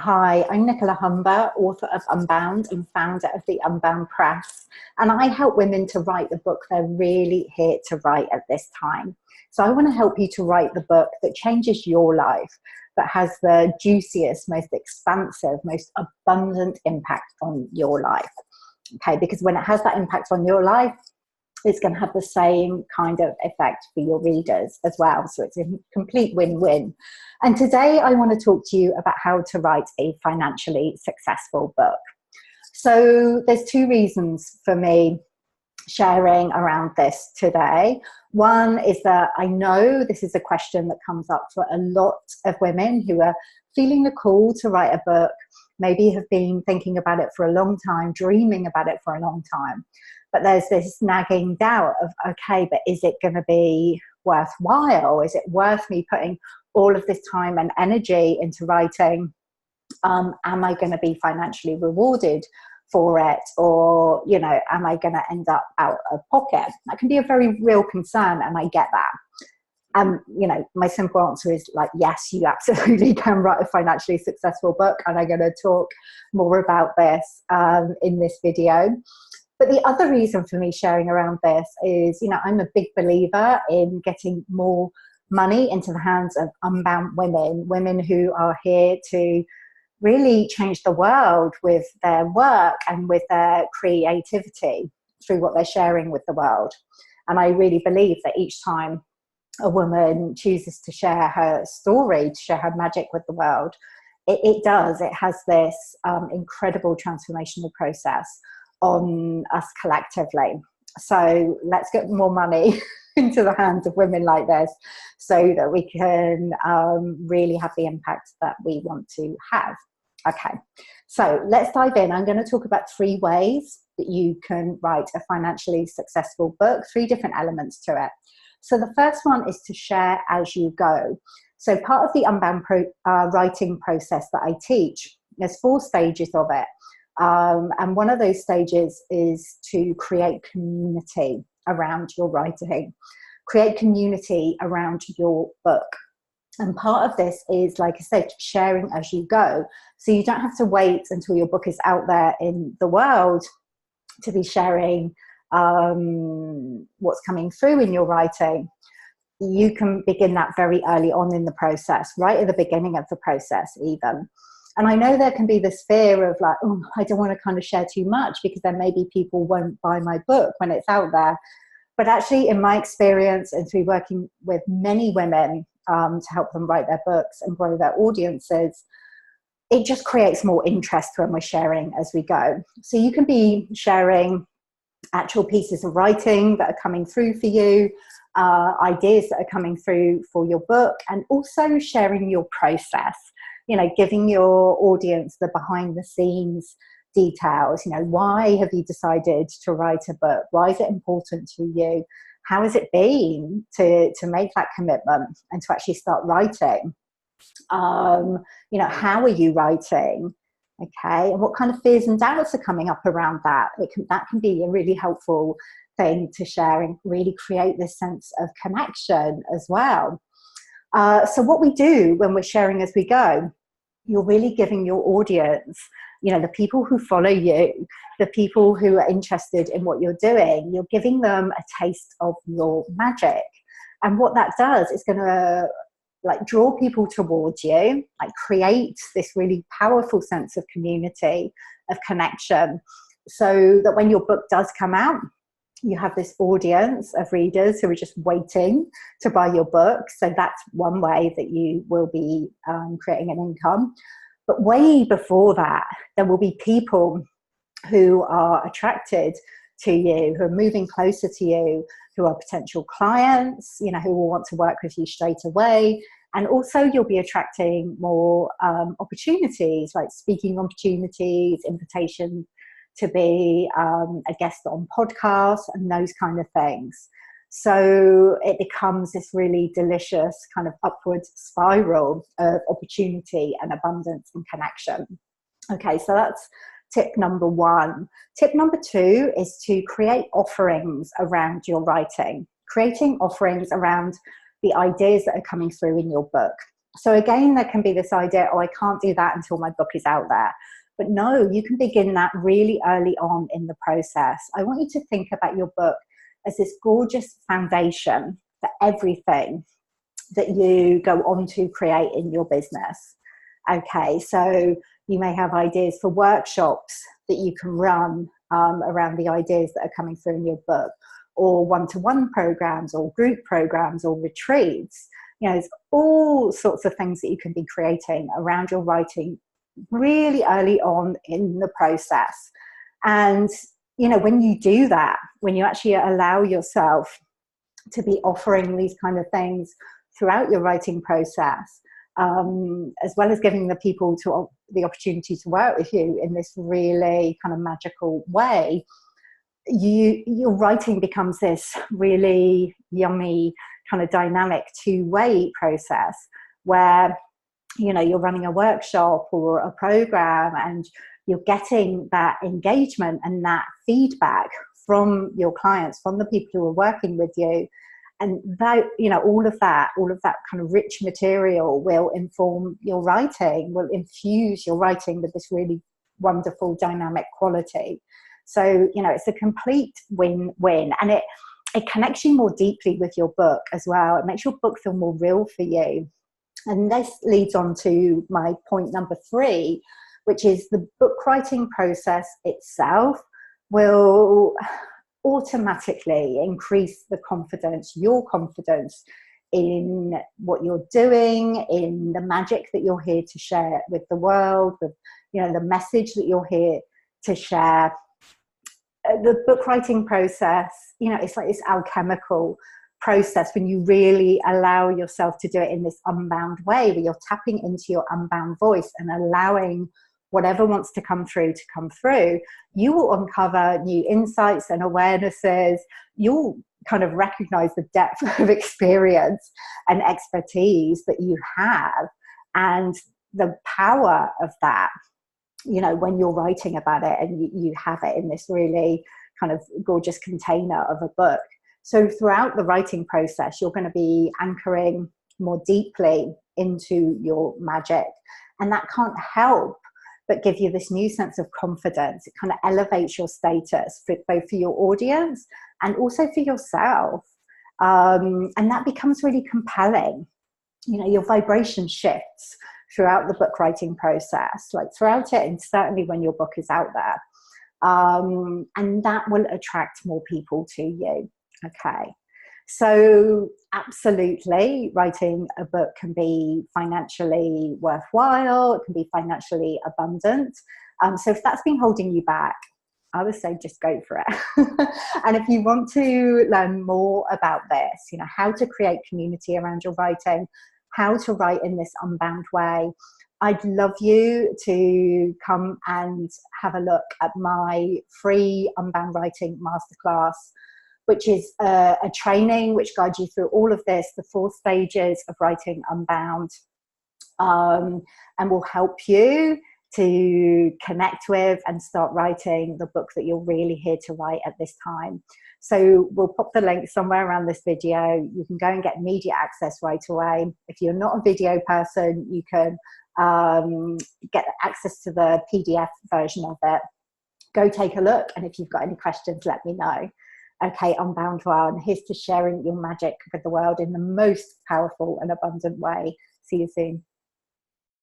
Hi, I'm Nicola Humber, author of Unbound and founder of the Unbound Press. And I help women to write the book they're really here to write at this time. So I want to help you to write the book that changes your life, that has the juiciest, most expansive, most abundant impact on your life. Okay, because when it has that impact on your life, it's going to have the same kind of effect for your readers as well. So it's a complete win-win. And today I want to talk to you about how to write a financially successful book. So there's two reasons for me sharing around this today. One is that I know this is a question that comes up for a lot of women who are feeling the call to write a book, maybe have been thinking about it for a long time, dreaming about it for a long time. But there's this nagging doubt of, okay, but is it going to be worthwhile? Is it worth me putting all of this time and energy into writing? Am I going to be financially rewarded for it? Or, you know, am I going to end up out of pocket? That can be a very real concern, and I get that. You know, my simple answer is like, yes, you absolutely can write a financially successful book, and I'm going to talk more about this in this video. But the other reason for me sharing around this is, you know, I'm a big believer in getting more money into the hands of unbound women, women who are here to really change the world with their work and with their creativity through what they're sharing with the world. And I really believe that each time a woman chooses to share her story, to share her magic with the world, it has this incredible transformational process on us collectively. So let's get more money into the hands of women like this so that we can really have the impact that we want to have. Okay, so let's dive in. I'm going to talk about 3 ways that you can write a financially successful book, 3 different elements to it. So the first one is to share as you go. So part of the Unbound writing process that I teach, there's 4 stages of it. And one of those stages is to create community around your writing, create community around your book. And part of this is, like I said, sharing as you go. So you don't have to wait until your book is out there in the world to be sharing what's coming through in your writing. You can begin that very early on in the process, right at the beginning of the process even. And I know there can be this fear of like, oh, I don't want to kind of share too much because then maybe people won't buy my book when it's out there. But actually, in my experience and through working with many women to help them write their books and grow their audiences, it just creates more interest when we're sharing as we go. So you can be sharing actual pieces of writing that are coming through for you, ideas that are coming through for your book, and also sharing your process. You know, giving your audience the behind the scenes details. You know, why have you decided to write a book? Why is it important to you? How has it been to make that commitment and to actually start writing? You know, how are you writing? Okay, and what kind of fears and doubts are coming up around that? That can be a really helpful thing to share and really create this sense of connection as well. So what we do when we're sharing as we go, you're really giving your audience, you know, the people who follow you, the people who are interested in what you're doing, you're giving them a taste of your magic. And what that does is going to like draw people towards you, like create this really powerful sense of community, of connection, so that when your book does come out, you have this audience of readers who are just waiting to buy your book. So that's one way that you will be creating an income. But way before that, there will be people who are attracted to you, who are moving closer to you, who are potential clients, you know, who will want to work with you straight away. And also you'll be attracting more opportunities, like speaking opportunities, invitations to be a guest on podcasts and those kind of things. So it becomes this really delicious kind of upward spiral of opportunity and abundance and connection. Okay, so that's tip number 1. Tip number 2 is to create offerings around your writing, creating offerings around the ideas that are coming through in your book. So again, there can be this idea, oh, I can't do that until my book is out there. But no, you can begin that really early on in the process. I want you to think about your book as this gorgeous foundation for everything that you go on to create in your business. Okay, so you may have ideas for workshops that you can run around the ideas that are coming through in your book, or one-to-one programs, or group programs, or retreats. You know, there's all sorts of things that you can be creating around your writing really early on in the process. And, you know, when you do that, when you actually allow yourself to be offering these kind of things throughout your writing process, as well as giving the people the opportunity to work with you in this really kind of magical way, your writing becomes this really yummy kind of dynamic two-way process where, you know, you're running a workshop or a program and you're getting that engagement and that feedback from your clients, from the people who are working with you. And that, you know, all of that kind of rich material will inform your writing, will infuse your writing with this really wonderful dynamic quality. So, you know, it's a complete win-win, and it connects you more deeply with your book as well. It makes your book feel more real for you. And this leads on to my point number 3, which is the book writing process itself will automatically increase your confidence in what you're doing, in the magic that you're here to share with the world, with, you know, the message that you're here to share. The book writing process, you know, it's like this alchemical process when you really allow yourself to do it in this unbound way, where you're tapping into your unbound voice and allowing whatever wants to come through. You will uncover new insights and awarenesses. You'll kind of recognize the depth of experience and expertise that you have, and the power of that, you know, when you're writing about it and you have it in this really kind of gorgeous container of a book. So throughout the writing process, you're going to be anchoring more deeply into your magic, and that can't help but give you this new sense of confidence. It kind of elevates your status both for your audience and also for yourself. And that becomes really compelling. You know, your vibration shifts throughout the book writing process, like throughout it, and certainly when your book is out there. And that will attract more people to you. Okay. So absolutely, writing a book can be financially worthwhile. It can be financially abundant. So if that's been holding you back, I would say just go for it. And if you want to learn more about this, you know, how to create community around your writing, how to write in this unbound way, I'd love you to come and have a look at my free Unbound Writing Masterclass, which is a training which guides you through all of this, the 4 stages of writing Unbound, and will help you to connect with and start writing the book that you're really here to write at this time. So we'll pop the link somewhere around this video. You can go and get immediate access right away. If you're not a video person, you can get access to the PDF version of it. Go take a look, and if you've got any questions, let me know. Okay, Unbound One, here's to sharing your magic with the world in the most powerful and abundant way. See you soon.